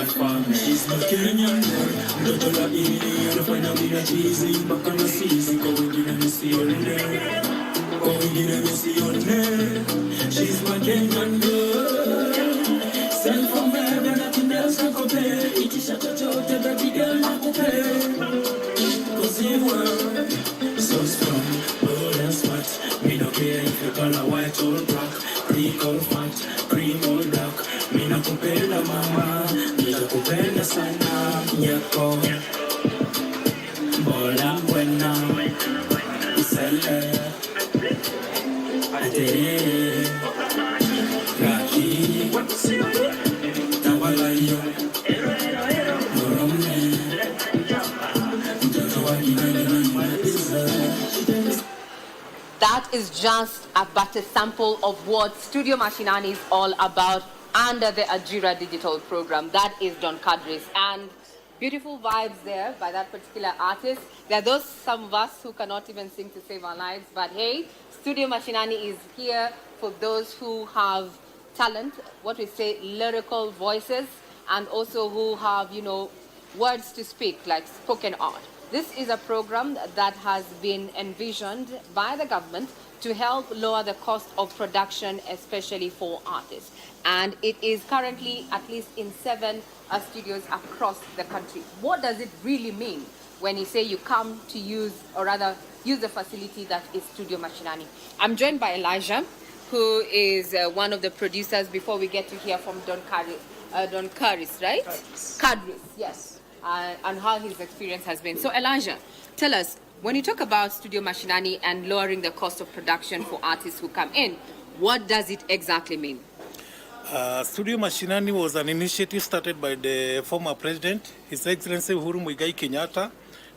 family. She's my Kenyan girl. Mtoto la ini anafanya bila cheesy mpaka na sisi kwa wengine nisione. Kwa wengine nisione. She's my Kenyan girl. Send from heaven nothing else can compare. Itisha chochote baby girl nakupe. Cause you were so strong, bold and smart. Me no care if you color white or black, thick or fat, cream or dark. Me no kupenda mama, me no kupenda sana. Nyako, bola buena, isele, atere, raki, tawalayo, morome. That is just but a sample of what Studio Mashinani is all about under the Ajira Digital program. That is Don Kadris. And beautiful vibes there by that particular artist. There are those, some of us, who cannot even sing to save our lives. But hey, Studio Mashinani is here for those who have talent, what we say, lyrical voices, and also who have, you know, words to speak, like spoken art. This is a program that has been envisioned by the government to help lower the cost of production, especially for artists. And it is currently at least in 7 studios across the country. What does it really mean when you say you come to use, or rather use the facility that is Studio Mashinani? I'm joined by Elijah, who is one of the producers, before we get to hear from Don Kadris, right? Kadris, yes. And how his experience has been. So Elijah, tell us, when you talk about Studio Mashinani and lowering the cost of production for artists who come in, what does it exactly mean? Studio Mashinani was an initiative started by the former president, His Excellency Uhuru Muigai Kenyatta,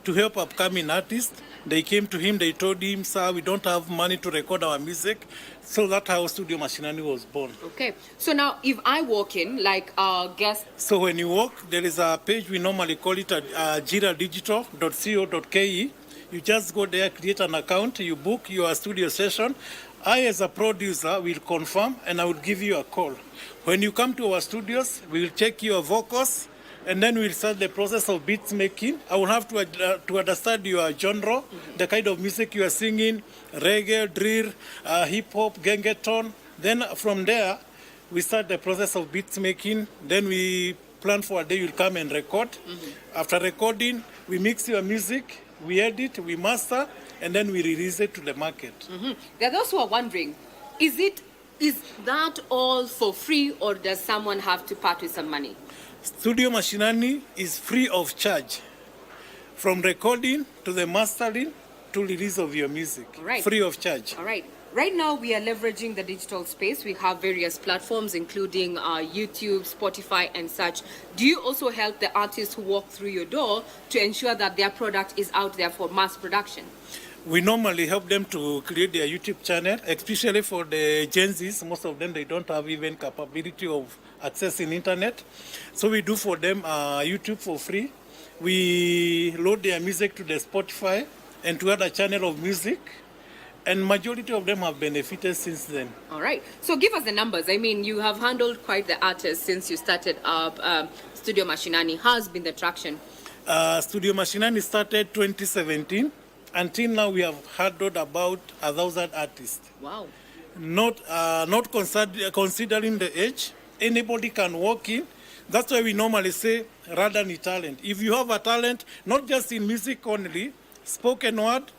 to help upcoming artists. They came to him, they told him, sir, we don't have money to record our music. So that's how Studio Mashinani was born. Okay. So now, if I walk in, like our guest... So when you walk, there is a page, we normally call it jiradigital.co.ke. You just go there, create an account, you book your studio session. I, as a producer, will confirm, and I will give you a call. When you come to our studios, we will check your vocals, and then we'll start the process of beats making. I will have to understand your genre, the kind of music you are singing, reggae, drill, hip-hop, gengeton. Then from there, we start the process of beats making. Then we plan for a day you'll come and record. After recording, we mix your music, we edit, we master, and then we release it to the market. There are those who are wondering, is that all for free, or does someone have to part with some money? Studio Mashinani is free of charge, from recording to the mastering to release of your music. Right. Free of charge. All right. Right now, we are leveraging the digital space. We have various platforms, including YouTube, Spotify, and such. Do you also help the artists who walk through your door to ensure that their product is out there for mass production? We normally help them to create their YouTube channel, especially for the Gen Zs. Most of them, they don't have even capability of accessing internet. So we do for them YouTube for free. We load their music to the Spotify and to other channel of music. And majority of them have benefited since then. All right. So give us the numbers. I mean, you have handled quite the artists since you started up Studio Mashinani. How has been the traction? Studio Mashinani started 2017. Until now, we have handled about 1,000 artists. Wow. Not considering the age, anybody can walk in. That's why we normally say, rather than talent. If you have a talent, not just in music only, spoken word,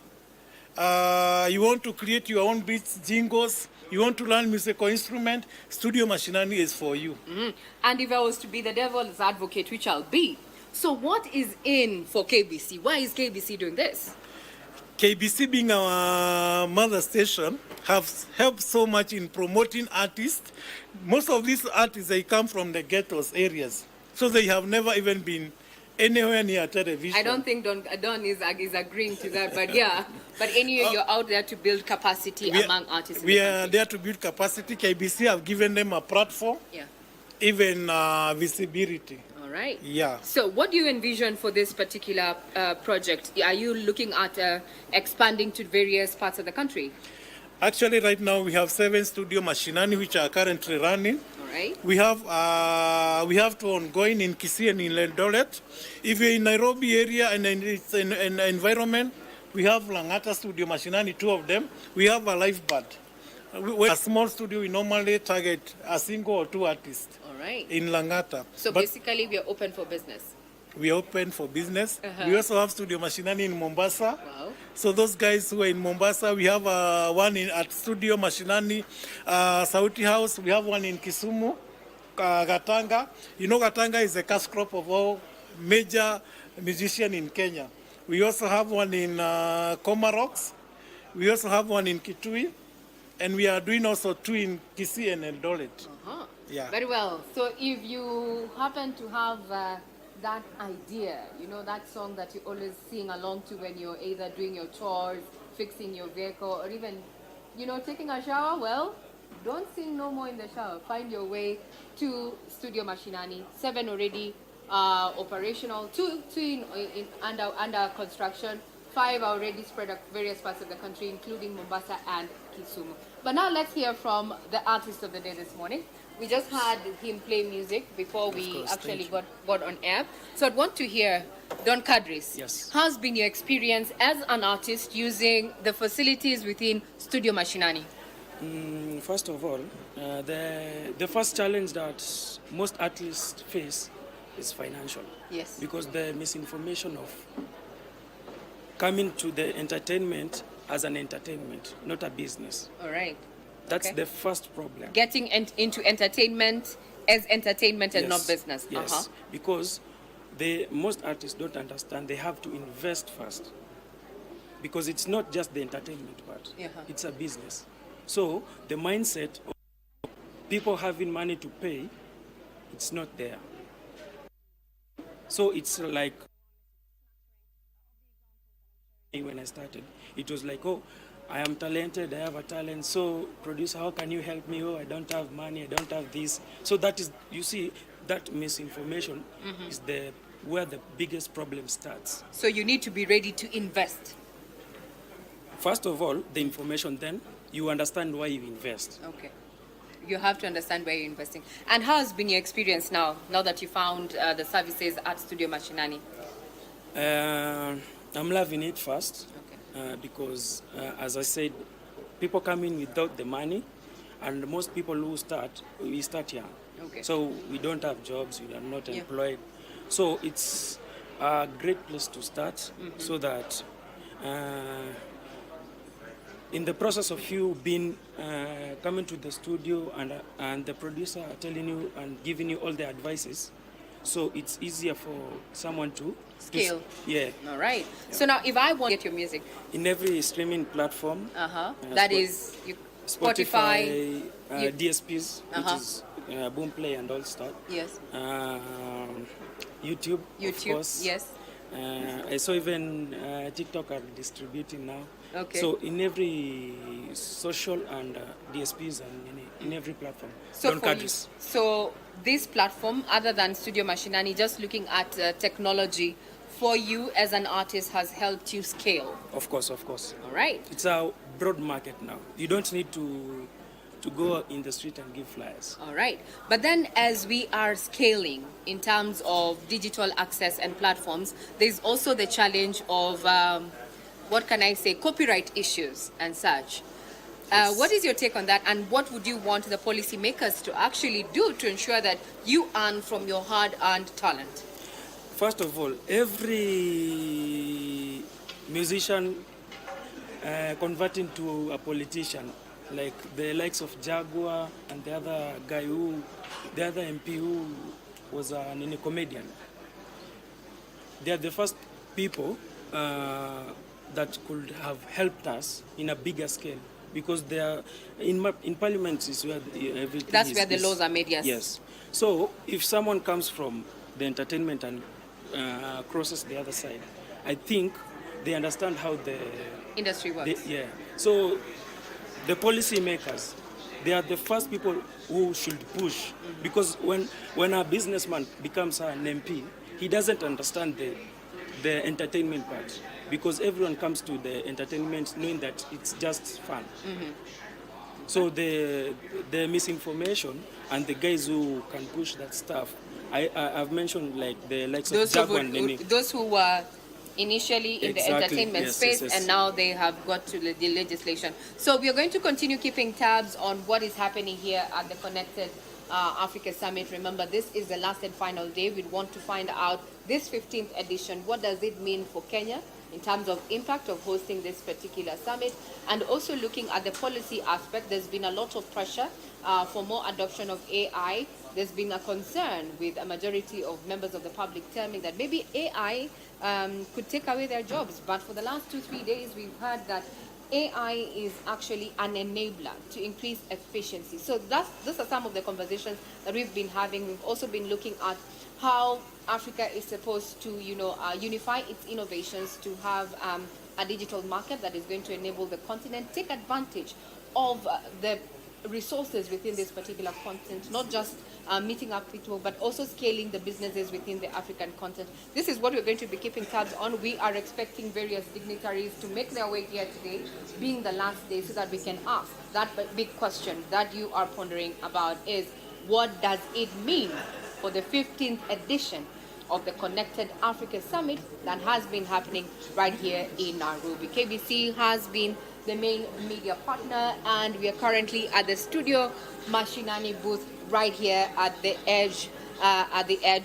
you want to create your own beats, jingles, you want to learn musical instrument, Studio Mashinani is for you. And if I was to be the devil's advocate, which I'll be, so what is in for KBC? Why is KBC doing this? KBC, being our mother station, has helped so much in promoting artists. Most of these artists, they come from the ghettos areas. So they have never even been anywhere near television. I don't think Don is agreeing to that, but yeah. But anyway, you're out there to build capacity among artists. We are there to build capacity. KBC have given them a platform, even visibility. All right. Yeah. So what do you envision for this particular project? Are you looking at expanding to various parts of the country? Actually, right now we have 7 Studio Mashinani which are currently running. All right. right? We have two ongoing in Kisii and in Eldoret. If you're in Nairobi area and in its environment, we have Langata Studio Mashinani, two of them. We have a live band. We're a small studio, we normally target a single or two artists. All right. In Langata. So basically, we are open for business. We are open for business. We also have Studio Mashinani in Mombasa. Wow. So those guys who are in Mombasa, we have one at Studio Mashinani, Sauti House. We have one in Kisumu, Gatanga. You know, Gatanga is a cash crop of all major musicians in Kenya. We also have one in Comarox. We also have one in Kitui. And we are doing also two in Kisii and Eldoret. Yeah. Very well. So if you happen to have that idea, you know, that song that you always sing along to when you're either doing your chores, fixing your vehicle, or even, you know, taking a shower, well, don't sing no more in the shower. Find your way to Studio Mashinani. 7 already operational, two under construction. 5 are already spread across various parts of the country, including Mombasa and Kisumu. But now let's hear from the artist of the day this morning. We just had him play music before we actually got on air. So I'd want to hear Don Kadris. Yes. How's been your experience as an artist using the facilities within Studio Mashinani? First of all, the first challenge that most artists face is financial. Yes. Because the misinformation of coming to the entertainment as an entertainment, not a business. All right. That's Okay. the first problem. Getting into entertainment as entertainment and not business. Yes, because most artists don't understand they have to invest first. Because it's not just the entertainment part, it's a business. So the mindset of people having money to pay, it's not there. So it's like, when I started, it was like, oh, I am talented, I have a talent, so producer, how can you help me? Oh, I don't have money, I don't have this. So that is, you see, that misinformation is where the biggest problem starts. So you need to be ready to invest. First of all, the information, then you understand why you invest. Okay. You have to understand where you're investing. And how has been your experience now that you found the services at Studio Mashinani? I'm loving it first. Okay. Because, as I said, people come in without the money, and most people who we start young. Okay. So we don't have jobs, we are not employed. So it's a great place to start, so that in the process of you being coming to the studio and the producer telling you and giving you all the advices, so it's easier for someone to Scale. Yeah. All right. Yeah. So now if I want to get your music. In every streaming platform. That is Spotify, DSPs, which is Boomplay and All Star. Yes. YouTube, of course. Yes. I saw even TikTok are distributing now. Okay. So in every social and DSPs and in every platform. So this platform, other than Studio Mashinani, just looking at technology, for you as an artist has helped you scale. Of course, of course. All right. It's a broad market now. You don't need to go in the street and give flyers. All right. But then as we are scaling in terms of digital access and platforms, there's also the challenge of, what can I say, copyright issues and such. Yes. What is your take on that, and what would you want the policymakers to actually do to ensure that you earn from your hard-earned talent? First of all, every musician converting to a politician, like the likes of Jaguar and the other MP who was a comedian, they are the first people that could have helped us in a bigger scale, because they are in parliament is where everything That's is, where the laws are made. Yes. So if someone comes from the entertainment and crosses the other side, I think they understand how the industry works. So the policy makers, they are the first people who should push, because when a businessman becomes an MP, he doesn't understand the entertainment part, because everyone comes to the entertainment knowing that it's just fun. So the misinformation and the guys who can push that stuff, I've mentioned like the likes of Jaguar and Nemi. Those who were initially in the Exactly. entertainment Yes, space, yes, yes. and now they have got to the legislation. So we are going to continue keeping tabs on what is happening here at the Connected Africa Summit. Remember, this is the last and final day. We want to find out this 15th edition, what does it mean for Kenya in terms of impact of hosting this particular summit, and also looking at the policy aspect. There's been a lot of pressure for more adoption of AI. There's been a concern with a majority of members of the public telling that maybe AI could take away their jobs. But for the last 2-3 days, we've heard that AI is actually an enabler to increase efficiency. So those are some of the conversations that we've been having. We've also been looking at how Africa is supposed to, unify its innovations to have a digital market that is going to enable the continent take advantage of the resources within this particular continent, not just meeting up people, but also scaling the businesses within the African continent. This is what we're going to be keeping tabs on. We are expecting various dignitaries to make their way here today, being the last day, so that we can ask that big question that you are pondering about is, what does it mean for the 15th edition of the Connected Africa Summit that has been happening right here in Nairobi? KBC has been the main media partner, and we are currently at the Studio Mashinani booth right here at the edge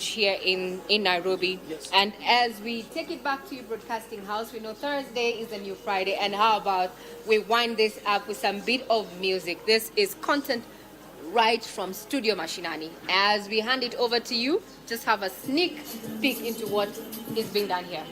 here in Nairobi. Yes. And as we take it back to your broadcasting house, we know Thursday is the new Friday, and how about we wind this up with some bit of music? This is content right from Studio Mashinani. As we hand it over to you, just have a sneak peek into what is being done here.